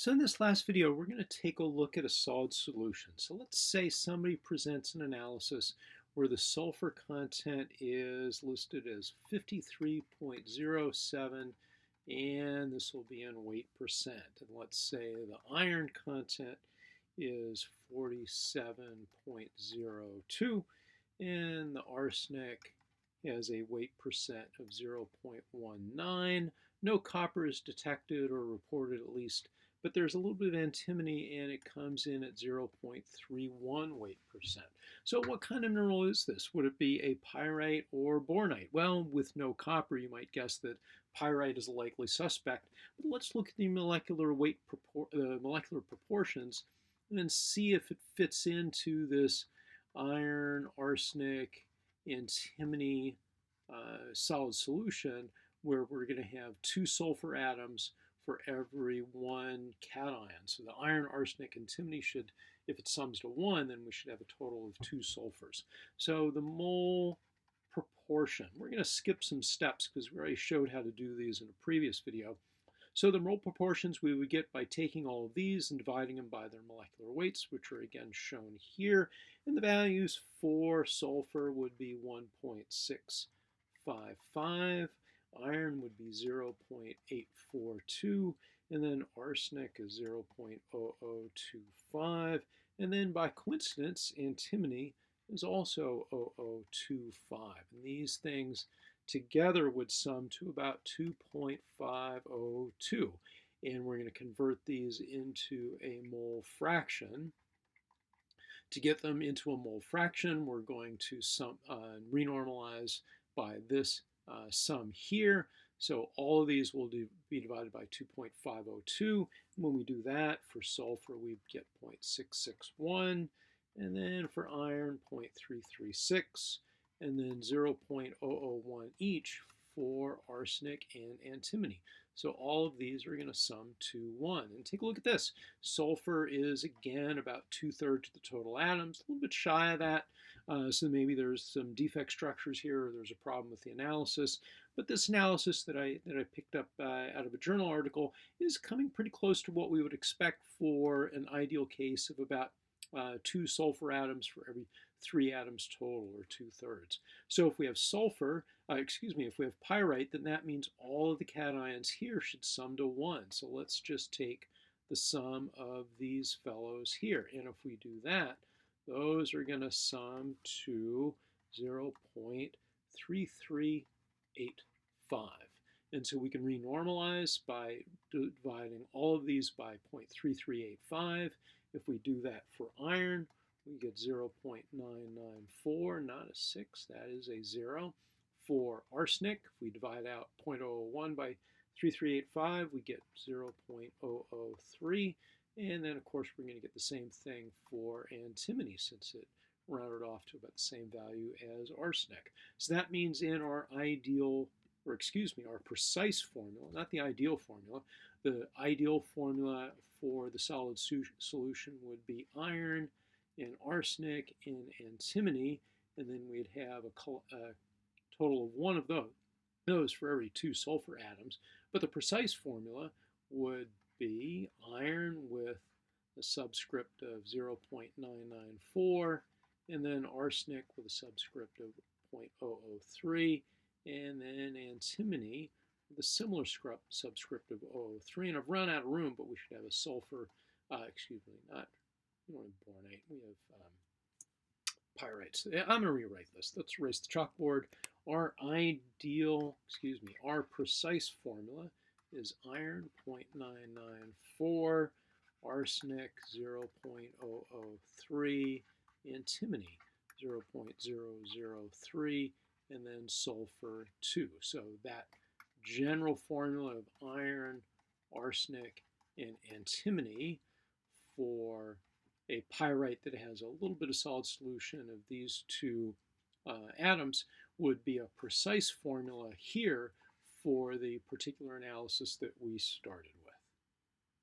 So in this last video, we're going to take a look at a solid solution. So let's say somebody presents an analysis where the sulfur content is listed as 53.07, and this will be in weight percent. And let's say the iron content is 47.02, and the arsenic has a weight percent of 0.19. No copper is detected or reported, at least, but there's a little bit of antimony, and it comes in at 0.31 weight percent. So what kind of mineral is this? Would it be a pyrite or bornite? Well, with no copper, you might guess that pyrite is a likely suspect. But let's look at the molecular molecular proportions and then see if it fits into this iron, arsenic, antimony solid solution, where we're going to have 2 sulfur atoms for every 1 cation. So the iron, arsenic, antimony should, if it sums to 1, then we should have a total of 2 sulfurs. So the mole proportion, we're going to skip some steps because we already showed how to do these in a previous video. So the mole proportions we would get by taking all of these and dividing them by their molecular weights, which are again shown here. And the values for sulfur would be 1.655. Iron would be 0.842, and then arsenic is 0.0025, and then by coincidence, antimony is also 0025. And these things together would sum to about 2.502. And we're going to convert these into a mole fraction. To get them into a mole fraction, we're going to renormalize by this sum here. So all of these will be divided by 2.502. When we do that, for sulfur, we get 0.661. And then for iron, 0.336. And then 0.001 each for arsenic and antimony. So all of these are going to sum to 1. And take a look at this. Sulfur is, again, about 2/3 of the total atoms, a little bit shy of that. So maybe there's some defect structures here, or there's a problem with the analysis. But this analysis that I picked up out of a journal article is coming pretty close to what we would expect for an ideal case of about 2 sulfur atoms for every 3 atoms total, or 2/3. So if we have if we have pyrite, then that means all of the cations here should sum to 1. So let's just take the sum of these fellows here. And if we do that, those are going to sum to 0.3385. And so we can renormalize by dividing all of these by 0.3385. If we do that for iron, we get 0.994, not a 6, that is a 0. For arsenic, if we divide out 0.001 by 3385, we get 0.003. And then, of course, we're going to get the same thing for antimony, since it rounded off to about the same value as arsenic. So that means in our our precise formula, not the ideal formula, the ideal formula for the solid solution would be iron and arsenic and antimony, and then we'd have a total of 1 of those for every 2 sulfur atoms. But the precise formula would be iron with a subscript of 0.994, and then arsenic with a subscript of 0.003, and then antimony with a similar subscript of 003. And I've run out of room, but we should have a sulfur, we don't have bornite, we have pyrites. I'm going to rewrite this. Let's erase the chalkboard. Our precise formula is iron 0.994, arsenic 0.003, antimony 0.003, and then sulfur 2. So that general formula of iron, arsenic, and antimony for a pyrite that has a little bit of solid solution of these 2 atoms would be a precise formula here for the particular analysis that we started with.